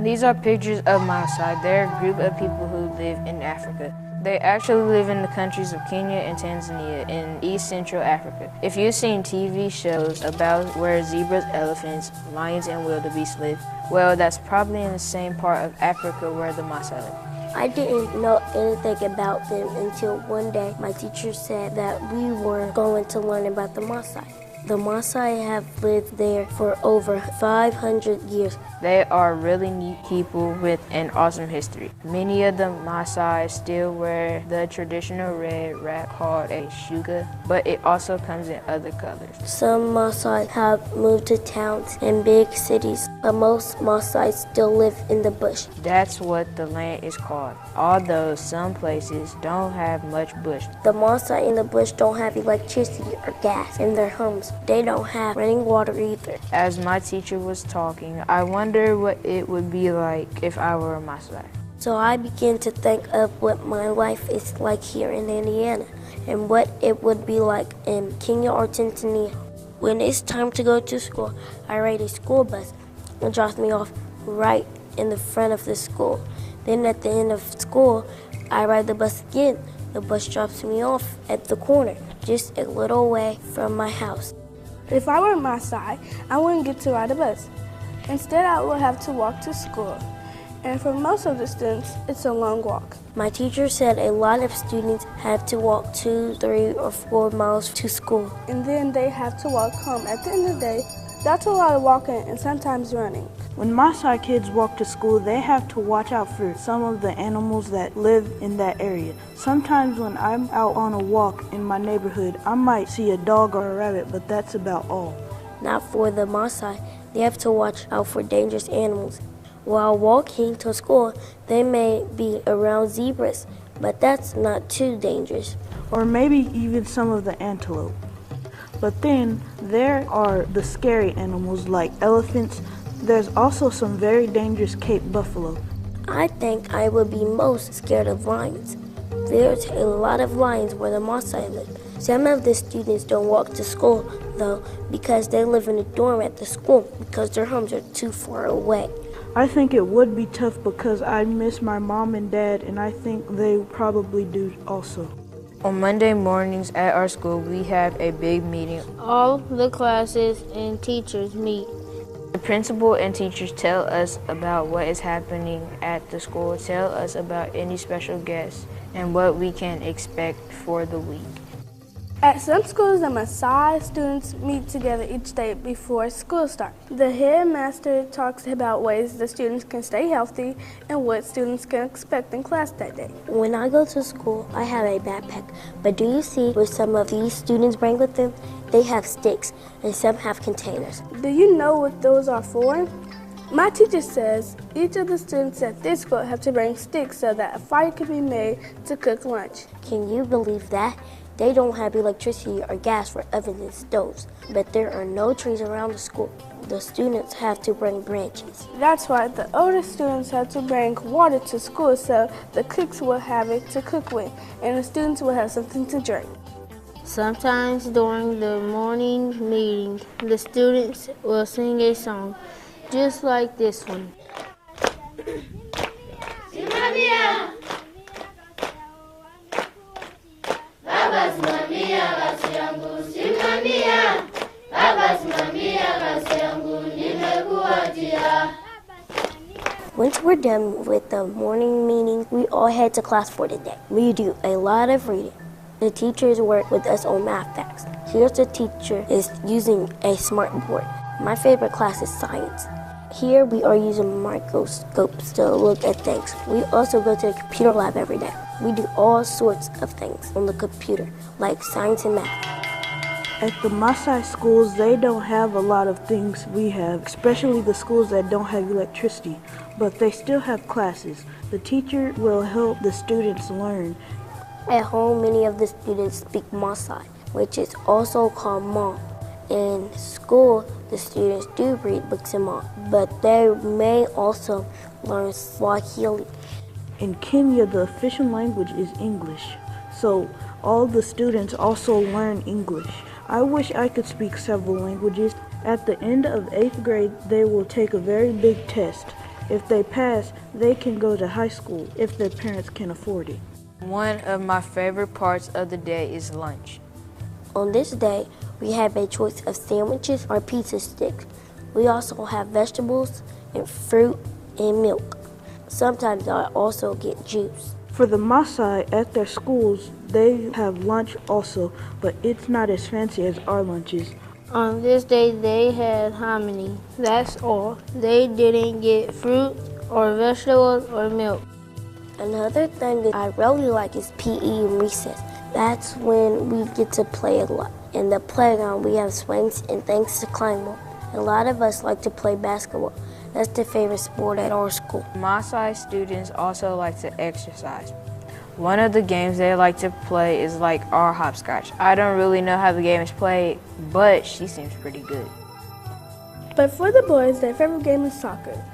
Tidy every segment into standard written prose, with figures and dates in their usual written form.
These are pictures of Maasai. They're a group of people who live in Africa. They actually live in the countries of Kenya and Tanzania in East Central Africa. If you've seen TV shows about where zebras, elephants, lions, and wildebeest live, well, that's probably in the same part of Africa where the Maasai live. I didn't know anything about them until one day my teacher said that we were going to learn about the Maasai. The Maasai have lived there for over 500 years. They are really neat people with an awesome history. Many of the Maasai still wear the traditional red wrap called a shuka, but it also comes in other colors. Some Maasai have moved to towns and big cities, but most Maasai still live in the bush. That's what the land is called, although some places don't have much bush. The Maasai in the bush don't have electricity or gas in their homes. They don't have running water either. As my teacher was talking, I wonder what it would be like if I were a Maasai. So I began to think of what my life is like here in Indiana and what it would be like in Kenya or Tanzania. When it's time to go to school, I ride a school bus and drops me off right in the front of the school. Then at the end of school, I ride the bus again. The bus drops me off at the corner, just a little way from my house. If I were Maasai, I wouldn't get to ride a bus. Instead, I would have to walk to school. And for most of the students, it's a long walk. My teacher said a lot of students have to walk 2, 3, or 4 miles to school. And then they have to walk home. At the end of the day, that's a lot of walking and sometimes running. When Maasai kids walk to school, they have to watch out for some of the animals that live in that area. Sometimes when I'm out on a walk in my neighborhood, I might see a dog or a rabbit, but that's about all. Not for the Maasai. They have to watch out for dangerous animals. While walking to school, they may be around zebras, but that's not too dangerous. Or maybe even some of the antelope. But then there are the scary animals like elephants. There's also some very dangerous Cape buffalo. I think I would be most scared of lions. There's a lot of lions where the Maasai live. Some of the students don't walk to school, though, because they live in a dorm at the school because their homes are too far away. I think it would be tough because I miss my mom and dad, and I think they probably do also. On Monday mornings at our school, we have a big meeting. All the classes and teachers meet. The principal and teachers tell us about what is happening at the school, tell us about any special guests, and what we can expect for the week. At some schools, the Maasai students meet together each day before school starts. The headmaster talks about ways the students can stay healthy and what students can expect in class that day. When I go to school, I have a backpack. But do you see what some of these students bring with them? They have sticks, and some have containers. Do you know what those are for? My teacher says each of the students at this school have to bring sticks so that a fire can be made to cook lunch. Can you believe that? They don't have electricity or gas for ovens and stoves, but there are no trees around the school. The students have to bring branches. That's why the older students have to bring water to school so the cooks will have it to cook with, and the students will have something to drink. Sometimes during the morning meeting, the students will sing a song, just like this one. Simamia. Baba simamia basi yangu, simamia. Baba simamia basi yangu, nimekuachia. Once we're done with the morning meeting, we all head to class for the day. We do a lot of reading. The teachers work with us on math facts. Here's the teacher is using a smart board. My favorite class is science. Here we are using microscopes to look at things. We also go to the computer lab every day. We do all sorts of things on the computer, like science and math. At the Maasai schools, they don't have a lot of things we have, especially the schools that don't have electricity, but they still have classes. The teacher will help the students learn. At home, many of the students speak Maasai, which is also called Ma. In school, the students do read books in Ma, but they may also learn Swahili. In Kenya, the official language is English, so all the students also learn English. I wish I could speak several languages. At the end of 8th grade, they will take a very big test. If they pass, they can go to high school if their parents can afford it. One of my favorite parts of the day is lunch. On this day, we have a choice of sandwiches or pizza sticks. We also have vegetables and fruit and milk. Sometimes I also get juice. For the Maasai at their schools, they have lunch also, but it's not as fancy as our lunches. On this day, they had hominy. That's all. They didn't get fruit or vegetables or milk. Another thing that I really like is PE and recess. That's when we get to play a lot. In the playground, we have swings and things to climb on. A lot of us like to play basketball. That's the favorite sport at our school. Maasai students also like to exercise. One of the games they like to play is like our hopscotch. I don't really know how the game is played, but she seems pretty good. But for the boys, their favorite game is soccer.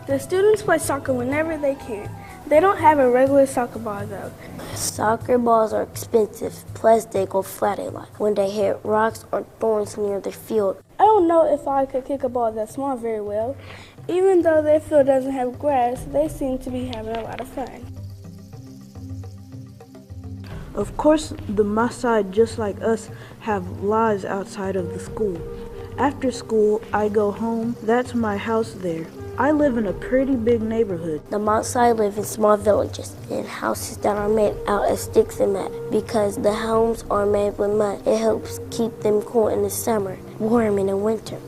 The students play soccer whenever they can. They don't have a regular soccer ball though. Soccer balls are expensive, plus they go flat a lot when they hit rocks or thorns near the field. I don't know if I could kick a ball that small very well. Even though their field doesn't have grass, they seem to be having a lot of fun. Of course, the Maasai, just like us, have lives outside of the school. After school, I go home. That's my house there. I live in a pretty big neighborhood. The Maasai live in small villages in houses that are made out of sticks and mud. Because the homes are made with mud, it helps keep them cool in the summer, warm in the winter.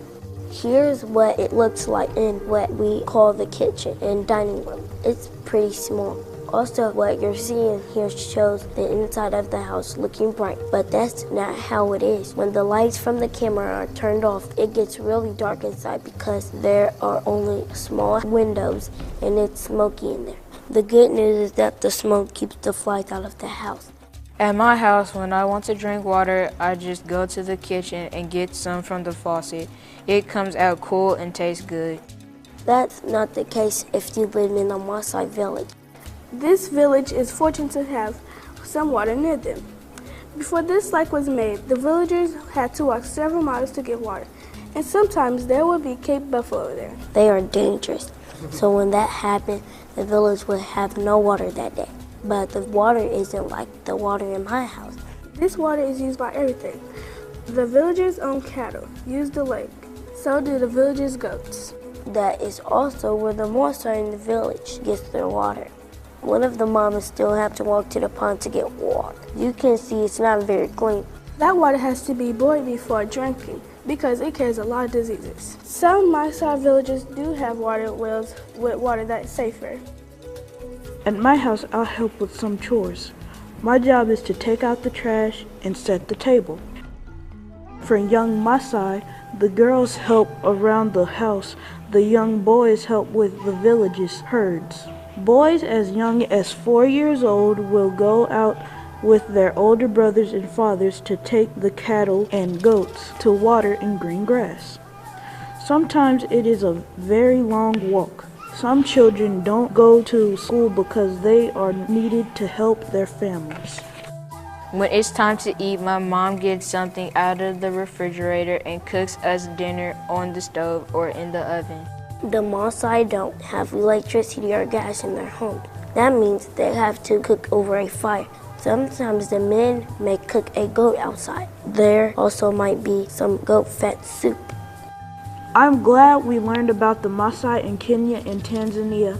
Here's what it looks like in what we call the kitchen and dining room. It's pretty small. Also, what you're seeing here shows the inside of the house looking bright, but that's not how it is. When the lights from the camera are turned off, it gets really dark inside because there are only small windows and it's smoky in there. The good news is that the smoke keeps the flies out of the house. At my house, when I want to drink water, I just go to the kitchen and get some from the faucet. It comes out cool and tastes good. That's not the case if you live in a Maasai village. This village is fortunate to have some water near them. Before this lake was made, the villagers had to walk several miles to get water, and sometimes there would be Cape buffalo there. They are dangerous, so when that happened, the village would have no water that day. But the water isn't like the water in my house. This water is used by everything. The villagers own cattle, use the lake. So do the villagers' goats. That is also where the Maasai in the village gets their water. One of the mamas still have to walk to the pond to get water. You can see it's not very clean. That water has to be boiled before drinking because it carries a lot of diseases. Some Maasai villages do have water wells with water that's safer. At my house, I'll help with some chores. My job is to take out the trash and set the table. For young Maasai, the girls help around the house. The young boys help with the village's herds. Boys as young as 4 years old will go out with their older brothers and fathers to take the cattle and goats to water in green grass. Sometimes it is a very long walk. Some children don't go to school because they are needed to help their families. When it's time to eat, my mom gets something out of the refrigerator and cooks us dinner on the stove or in the oven. The Maasai don't have electricity or gas in their homes. That means they have to cook over a fire. Sometimes the men may cook a goat outside. There also might be some goat fat soup. I'm glad we learned about the Maasai in Kenya and Tanzania.